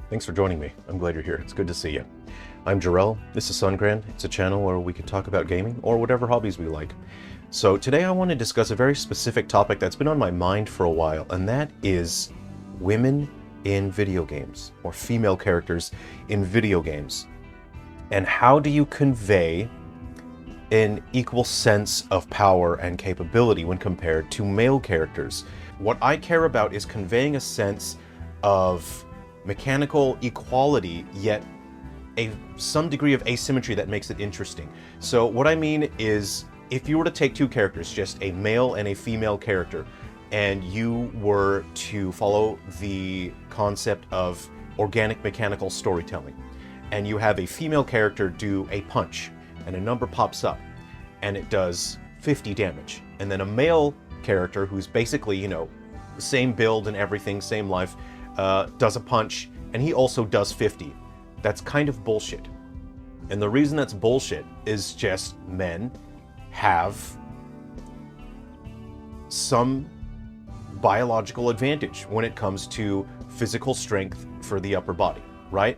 Thanks for joining me. I'm glad you're here. It's good to see you. I'm Jerrel. This is Sungran. It's a channel where we can talk about gaming or whatever hobbies we like. So today I want to discuss a very specific topic that's been on my mind for a while, and that is women in video games, or female characters in video games. And how do you convey an equal sense of power and capability when compared to male characters? What I care about is conveying a sense of mechanical equality, yet some degree of asymmetry that makes it interesting. So what I mean is, if you were to take two characters, just a male and a female character, and you were to follow the concept of organic mechanical storytelling, and you have a female character do a punch, and a number pops up, and it does 50 damage, and then a male character who's basically, you know, the same build and everything, same life, does a punch, and he also does 50. That's kind of bullshit. And the reason that's bullshit is just men have some biological advantage when it comes to physical strength for the upper body, right?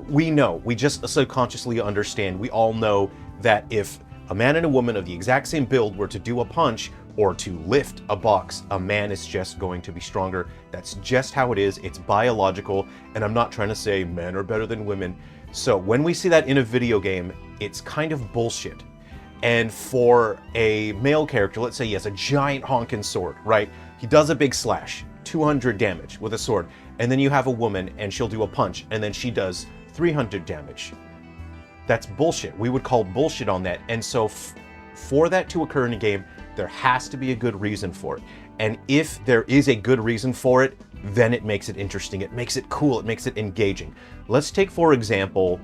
We know, we just subconsciously understand, we all know that if a man and a woman of the exact same build were to do a punch or to lift a box, a man is just going to be stronger. That's just how it is. It's biological, and I'm not trying to say men are better than women. So when we see that in a video game, it's kind of bullshit. And for a male character, let's say he has a giant honkin' sword, right? He does a big slash, 200 damage with a sword. And then you have a woman and she'll do a punch and then she does 300 damage. That's bullshit. We would call bullshit on that. And so for that to occur in a game, there has to be a good reason for it. And if there is a good reason for it, then it makes it interesting. It makes it cool. It makes it engaging. Let's take, for example,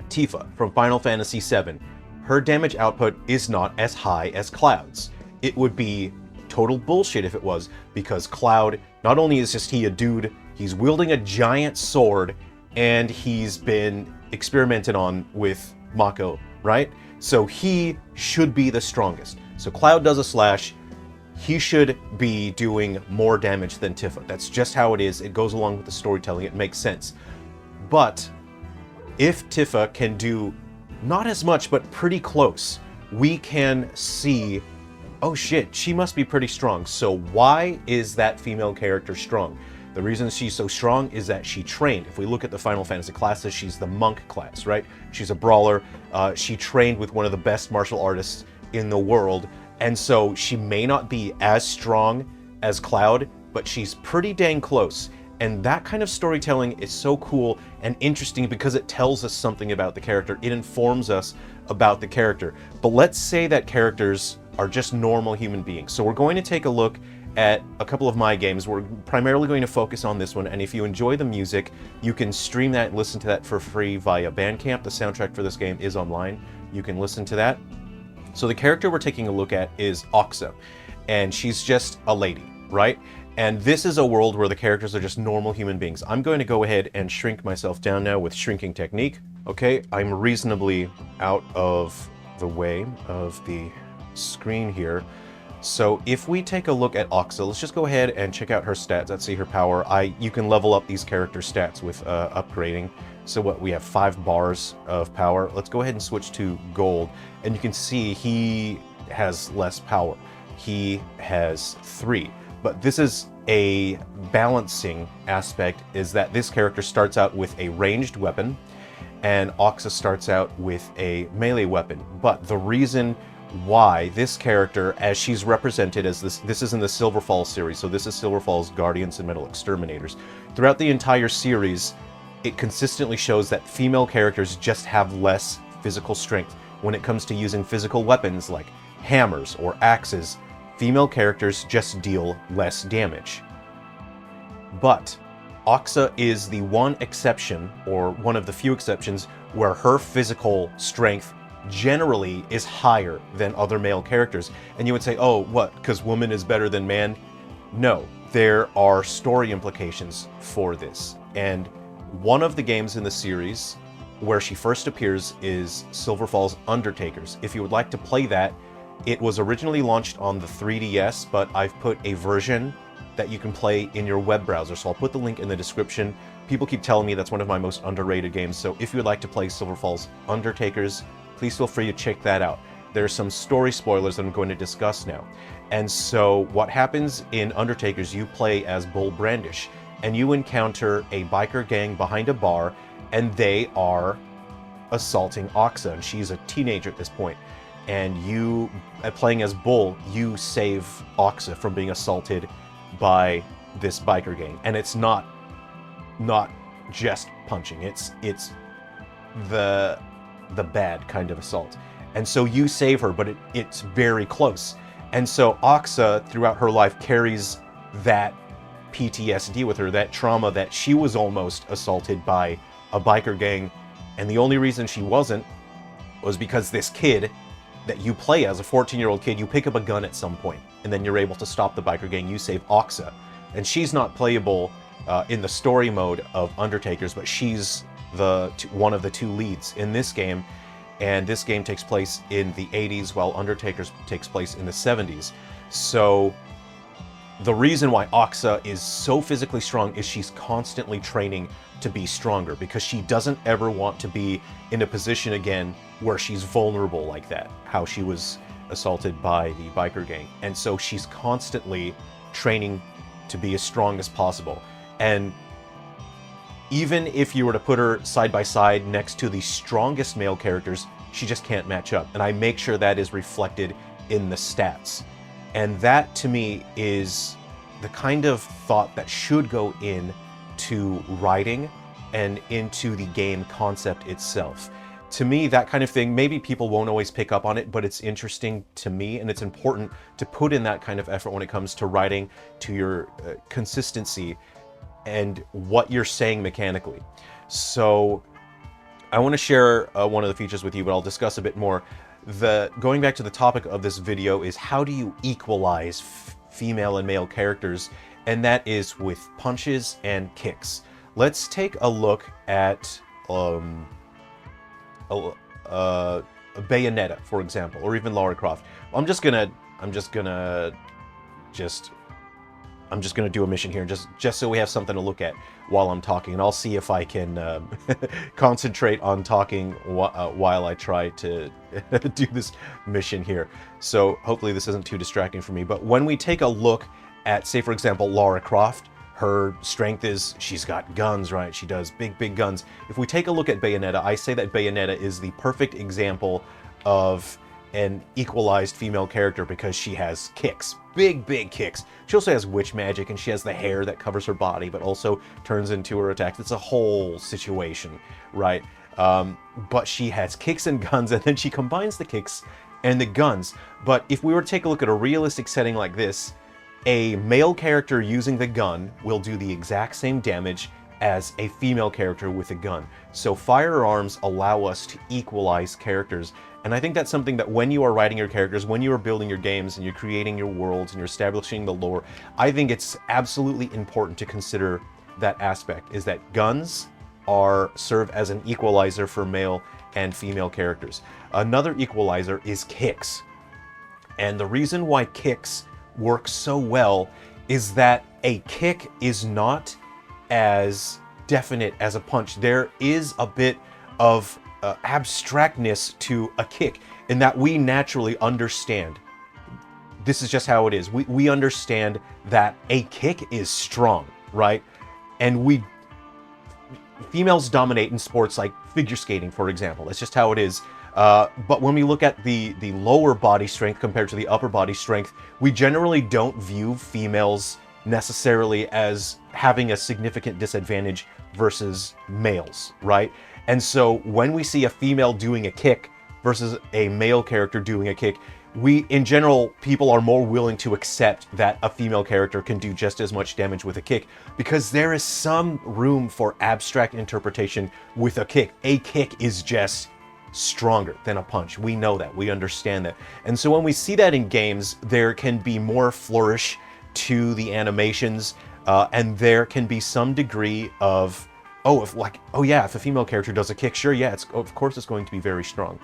Tifa from Final Fantasy VII. Her damage output is not as high as Cloud's. It would be total bullshit if it was, because Cloud, not only is just he a dude, he's wielding a giant sword, and he's been experimented on with Mako, right? So he should be the strongest. So Cloud does a slash, he should be doing more damage than Tifa. That's just how it is. It goes along with the storytelling. It makes sense. But if Tifa can do not as much, but pretty close, we can see, oh shit, she must be pretty strong. So why is that female character strong? The reason she's so strong is that she trained. If we look at the Final Fantasy classes, she's the monk class, right? She's a brawler. She trained with one of the best martial artists in the world. And so she may not be as strong as Cloud, but she's pretty dang close. And that kind of storytelling is so cool and interesting because it tells us something about the character. It informs us about the character. But let's say that characters are just normal human beings. So we're going to take a look at a couple of my games. We're primarily going to focus on this one, and if you enjoy the music, you can stream that and listen to that for free via Bandcamp. The soundtrack for this game is online. You can listen to that. So the character we're taking a look at is Oxa, and she's just a lady, right? And this is a world where the characters are just normal human beings. I'm going to go ahead and shrink myself down now with shrinking technique. Okay, I'm reasonably out of the way of the screen here. So if we take a look at Oxa, let's just go ahead and check out her stats. Let's see her power. You can level up these character stats with upgrading. So what, we have 5 bars of power. Let's go ahead and switch to gold. And you can see he has less power. He has 3. But this is a balancing aspect, is that this character starts out with a ranged weapon, and Oxa starts out with a melee weapon. But the reason why this character, as she's represented as this is in the Silverfall series, so this is Silverfall's Guardians and Metal Exterminators. Throughout the entire series, it consistently shows that female characters just have less physical strength. When it comes to using physical weapons like hammers or axes, female characters just deal less damage. But Oxa is the one exception, or one of the few exceptions, where her physical strength generally is higher than other male characters. And you would say, oh, what, because woman is better than man? No, there are story implications for this. And one of the games in the series where she first appears is Silverfall's Undertakers. If you would like to play that, it was originally launched on the 3DS, but I've put a version that you can play in your web browser. So I'll put the link in the description people keep telling me that's one of my most underrated games. So if you would like to play Silver Falls Undertakers, please feel free to check that out. There's some story spoilers that I'm going to discuss now. And so what happens in Undertakers, you play as Bull Brandish, and you encounter a biker gang behind a bar, and they are assaulting Oxa, and she's a teenager at this point. And you, playing as Bull, you save Oxa from being assaulted by this biker gang. And it's not just punching, it's the bad kind of assault. And so you save her, but it's very close. And so Oxa, throughout her life, carries that PTSD with her, that trauma that she was almost assaulted by a biker gang. And the only reason she wasn't was because this kid that you play as, a 14-year-old kid, you pick up a gun at some point, and then you're able to stop the biker gang. You save Oxa. And she's not playable in the story mode of Undertakers, but she's one of the two leads in this game. And this game takes place in the 80s, while Undertakers takes place in the 70s. So the reason why Oxa is so physically strong is she's constantly training to be stronger, because she doesn't ever want to be in a position again where she's vulnerable like that, how she was assaulted by the biker gang. And so she's constantly training to be as strong as possible. And even if you were to put her side by side next to the strongest male characters, she just can't match up. And I make sure that is reflected in the stats. And that, to me, is the kind of thought that should go into writing and into the game concept itself. To me, that kind of thing, maybe people won't always pick up on it, but it's interesting to me, and it's important to put in that kind of effort when it comes to writing, to your consistency, and what you're saying mechanically. So I want to share one of the features with you, but I'll discuss a bit more. Going back to the topic of this video is, how do you equalize female and male characters? And that is with punches and kicks. Let's take a look at Bayonetta, for example, or even Lara Croft. I'm just gonna do a mission here, just so we have something to look at while I'm talking, and I'll see if I can concentrate on talking while I try to do this mission here. So hopefully this isn't too distracting for me. But when we take a look at, say for example, Lara Croft, her strength is, she's got guns, right? She does big guns. If we take a look at Bayonetta, I say that Bayonetta is the perfect example of an equalized female character, because she has kicks, big kicks. She also has witch magic, and she has the hair that covers her body but also turns into her attacks. It's a whole situation, right? But she has kicks and guns, and then she combines the kicks and the guns. But if we were to take a look at a realistic setting like this, a male character using the gun will do the exact same damage as a female character with a gun. So firearms allow us to equalize characters. And I think that's something that when you are writing your characters, when you are building your games and you're creating your worlds and you're establishing the lore, I think it's absolutely important to consider that aspect, is that guns serve as an equalizer for male and female characters. Another equalizer is kicks. And the reason why kicks work so well is that a kick is not as definite as a punch. There is a bit of abstractness to a kick, in that we naturally understand. This is just how it is. We understand that a kick is strong, right? And females dominate in sports like figure skating, for example. That's just how it is. But when we look at the lower body strength compared to the upper body strength, we generally don't view females necessarily as having a significant disadvantage versus males, right? And so when we see a female doing a kick versus a male character doing a kick, in general, people are more willing to accept that a female character can do just as much damage with a kick, because there is some room for abstract interpretation with a kick. A kick is just stronger than a punch. We know that. We understand that. And so when we see that in games, there can be more flourish to the animations, and there can be some degree of, if a female character does a kick, sure, yeah, of course it's going to be very strong.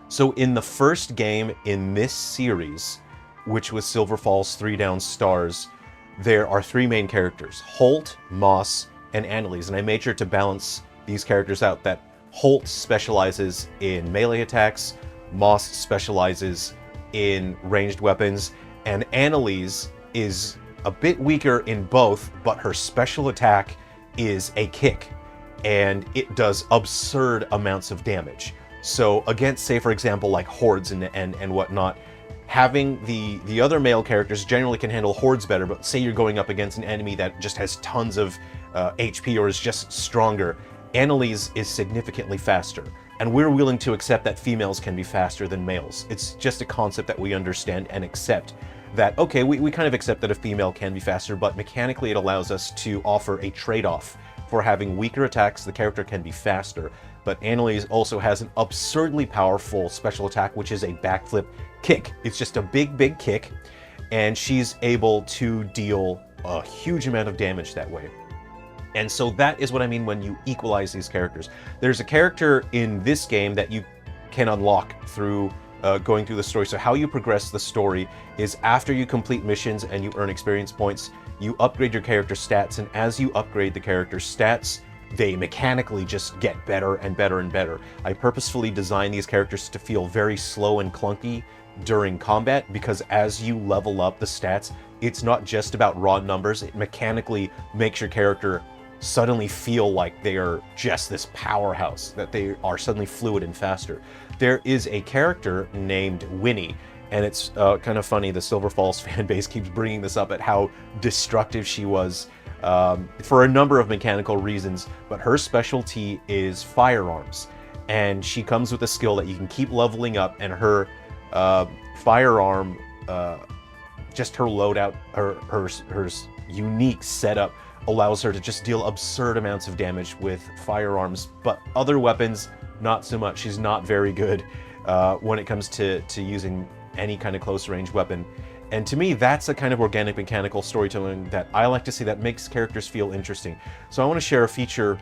So in the first game in this series, which was Silver Falls 3 Down Stars, there are three main characters: Holt, Moss, and Annalise, and I made sure to balance these characters out, that Holt specializes in melee attacks, Moss specializes in ranged weapons, and Annalise is a bit weaker in both, but her special attack is a kick, and it does absurd amounts of damage. So against, say for example, like hordes and whatnot, having the other male characters generally can handle hordes better, but say you're going up against an enemy that just has tons of HP or is just stronger, Annalise is significantly faster. And we're willing to accept that females can be faster than males. It's just a concept that we understand and accept. That, okay, we kind of accept that a female can be faster, but mechanically it allows us to offer a trade-off. For having weaker attacks, the character can be faster, but Annalise also has an absurdly powerful special attack, which is a backflip kick. It's just a big kick, and she's able to deal a huge amount of damage that way. And so that is what I mean when you equalize these characters. There's a character in this game that you can unlock through going through the story. So how you progress the story is after you complete missions and you earn experience points, you upgrade your character stats, and as you upgrade the character's stats, they mechanically just get better and better and better. I purposefully designed these characters to feel very slow and clunky during combat, because as you level up the stats, it's not just about raw numbers. It mechanically makes your character suddenly feel like they are just this powerhouse, that they are suddenly fluid and faster. There is a character named Winnie, and it's kind of funny, the Silver Falls fan base keeps bringing this up at how destructive she was for a number of mechanical reasons, but her specialty is firearms, and she comes with a skill that you can keep leveling up, and her firearm, just her loadout, her unique setup allows her to just deal absurd amounts of damage with firearms, but other weapons, not so much. She's not very good when it comes to using any kind of close range weapon. And to me, that's a kind of organic mechanical storytelling that I like to see, that makes characters feel interesting. So I want to share a feature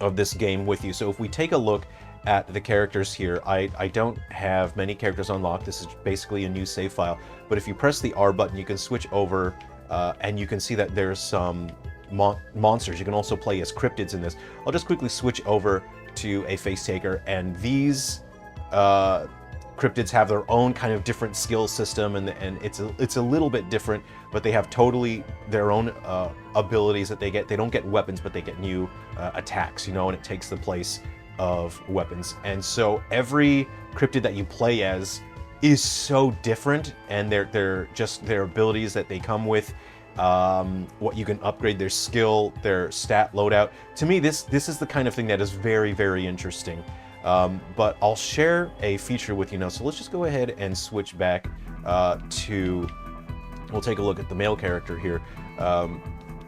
of this game with you. So if we take a look at the characters here, I don't have many characters unlocked. This is basically a new save file. But if you press the R button, you can switch over and you can see that there's some monsters. You can also play as cryptids in this. I'll just quickly switch over to a face taker, and these cryptids have their own kind of different skill system, and it's a little bit different, but they have totally their own abilities that they get. They don't get weapons, but they get new attacks, you know, and it takes the place of weapons. And so every cryptid that you play as is so different, and they're just their abilities that they come with, what you can upgrade, their skill, their stat loadout. To me, this is the kind of thing that is very, very interesting. But I'll share a feature with you now. So let's just go ahead and switch back we'll take a look at the male character here.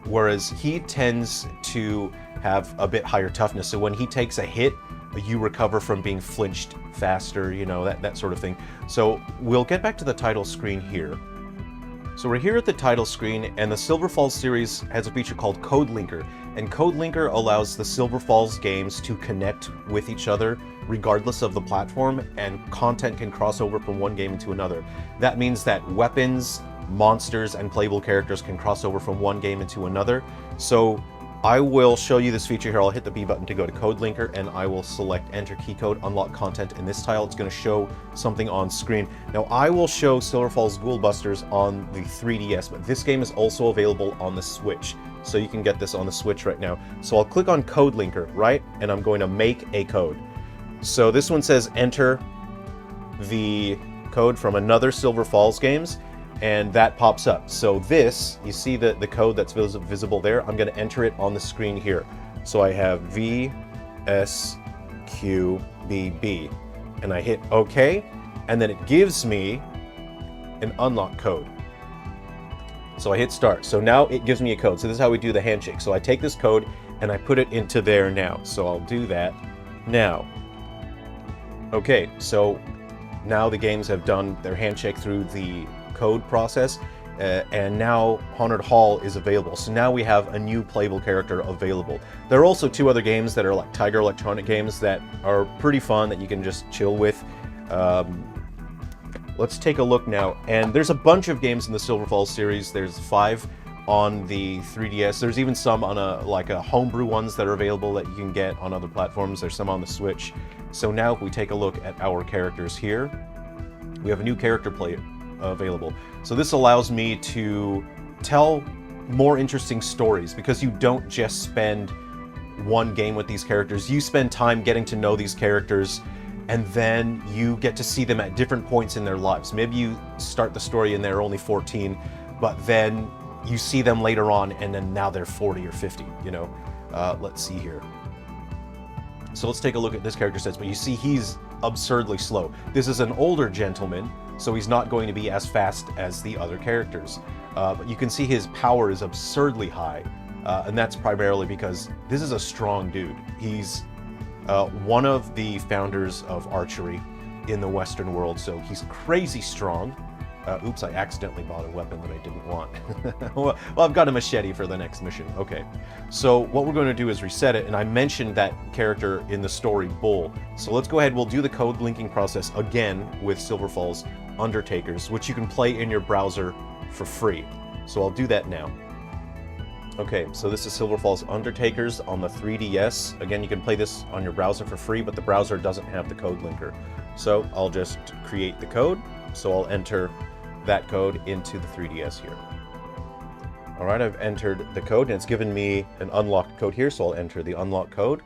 Whereas he tends to have a bit higher toughness. So when he takes a hit, you recover from being flinched faster, you know, that sort of thing. So we'll get back to the title screen here. So we're here at the title screen, and the Silver Falls series has a feature called Code Linker. And Code Linker allows the Silver Falls games to connect with each other regardless of the platform, and content can cross over from one game into another. That means that weapons, monsters, and playable characters can cross over from one game into another. So I will show you this feature here. I'll hit the B button to go to Code Linker, and I will select Enter Key Code, Unlock Content in this tile. It's going to show something on screen. Now, I will show Silver Falls Ghoul Busters on the 3DS, but this game is also available on the Switch. So you can get this on the Switch right now. So I'll click on Code Linker, right? And I'm going to make a code. So this one says enter the code from another Silver Falls games, and that pops up. So this, you see the code that's visible there, I'm going to enter it on the screen here. So I have VSQBB, and I hit OK, and then it gives me an unlock code. So I hit start. So now it gives me a code. So this is how we do the handshake. So I take this code and I put it into there now. So I'll do that now. Okay, so now the games have done their handshake through the code process, and now Haunted Hall is available. So now we have a new playable character available. There are also two other games that are like Tiger Electronic games that are pretty fun that you can just chill with. Let's take a look now, and there's a bunch of games in the Silver Falls series. There's 5 on the 3DS. There's even some on a homebrew ones that are available that you can get on other platforms. There's some on the Switch. So now if we take a look at our characters here, we have a new character play available. So this allows me to tell more interesting stories, because you don't just spend one game with these characters. You spend time getting to know these characters, and then you get to see them at different points in their lives. Maybe you start the story and they're only 14, but then you see them later on and then now they're 40 or 50, you know. Let's see here. So let's take a look at this character set, but you see he's absurdly slow. This is an older gentleman, so he's not going to be as fast as the other characters. But you can see his power is absurdly high, and that's primarily because this is a strong dude. He's one of the founders of archery in the Western world, so he's crazy strong. Oops, I accidentally bought a weapon that I didn't want. Well, I've got a machete for the next mission. Okay, so what we're going to do is reset it, and I mentioned that character in the story, Bull. So let's go ahead, we'll do the code linking process again with Silver Falls Undertakers, which you can play in your browser for free. So I'll do that now. Okay, so this is Silver Falls Undertakers on the 3DS. Again, you can play this on your browser for free, but the browser doesn't have the code linker. So I'll just create the code. So I'll enter that code into the 3DS here. All right, I've entered the code, and it's given me an unlocked code here, so I'll enter the unlock code,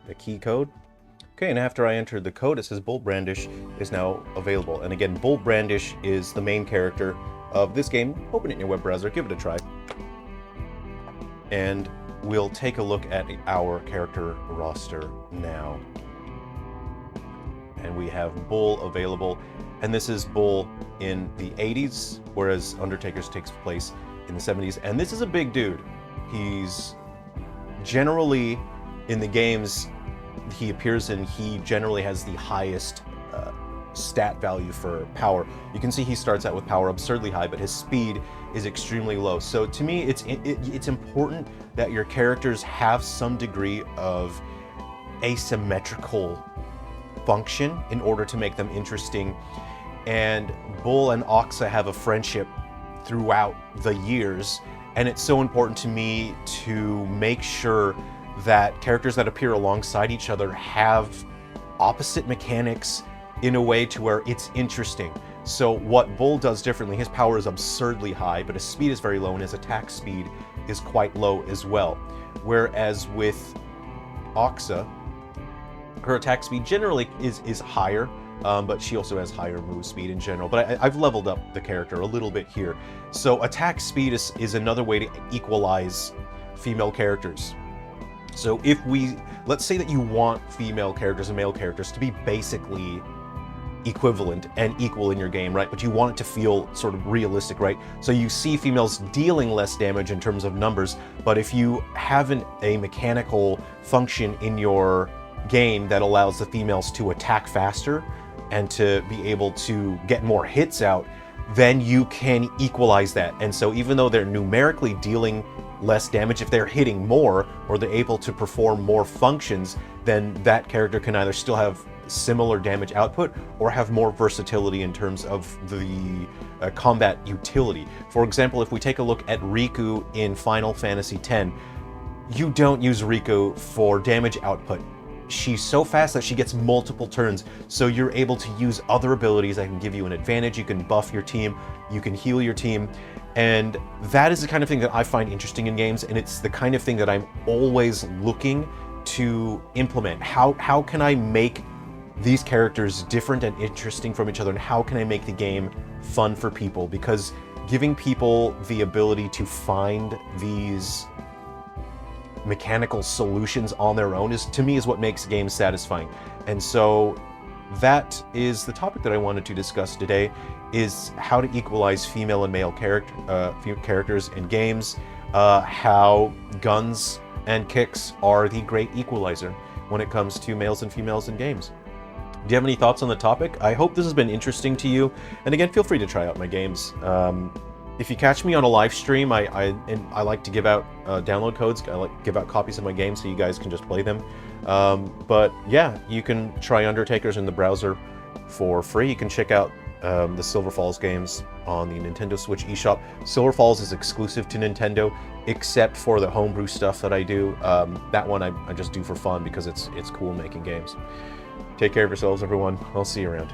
the key code. Okay, and after I entered the code, it says Bull Brandish is now available. And again, Bull Brandish is the main character of this game. Open it in your web browser, give it a try. And we'll take a look at our character roster now. And we have Bull available. And this is Bull in the 80s, whereas Undertakers takes place in the 70s. And this is a big dude. He's generally, in the games he appears in, he generally has the highest stat value for power. You can see he starts out with power absurdly high, but his speed is extremely low. So to me, it's important that your characters have some degree of asymmetrical function in order to make them interesting. And Bull and Oxa have a friendship throughout the years, and it's so important to me to make sure that characters that appear alongside each other have opposite mechanics in a way to where it's interesting. So what Bull does differently, his power is absurdly high, but his speed is very low, and his attack speed is quite low as well. Whereas with Oxa, her attack speed generally is higher, but she also has higher move speed in general. But I've leveled up the character a little bit here. So attack speed is another way to equalize female characters. So let's say that you want female characters and male characters to be basically equivalent and equal in your game, right? But you want it to feel sort of realistic, right? So you see females dealing less damage in terms of numbers, but if you have a mechanical function in your game that allows the females to attack faster and to be able to get more hits out, then you can equalize that. And so even though they're numerically dealing less damage, if they're hitting more or they're able to perform more functions, then that character can either still have similar damage output or have more versatility in terms of the combat utility. For example, if we take a look at Riku in Final Fantasy X, you don't use Riku for damage output. She's so fast that she gets multiple turns, so you're able to use other abilities that can give you an advantage. You can buff your team, you can heal your team, and that is the kind of thing that I find interesting in games, and it's the kind of thing that I'm always looking to implement. How can I make these characters different and interesting from each other, and how can I make the game fun for people? Because giving people the ability to find these mechanical solutions on their own to me is what makes games satisfying. And so that is the topic that I wanted to discuss today, is how to equalize female and male characters in games, how guns and kicks are the great equalizer when it comes to males and females in games. Do you have any thoughts on the topic? I hope this has been interesting to you. And again, feel free to try out my games. If you catch me on a live stream, I like to give out download codes. I like to give out copies of my games so you guys can just play them. But yeah, you can try Undertakers in the browser for free. You can check out the Silver Falls games on the Nintendo Switch eShop. Silver Falls is exclusive to Nintendo, except for the homebrew stuff that I do. That one I just do for fun because it's cool making games. Take care of yourselves, everyone. I'll see you around.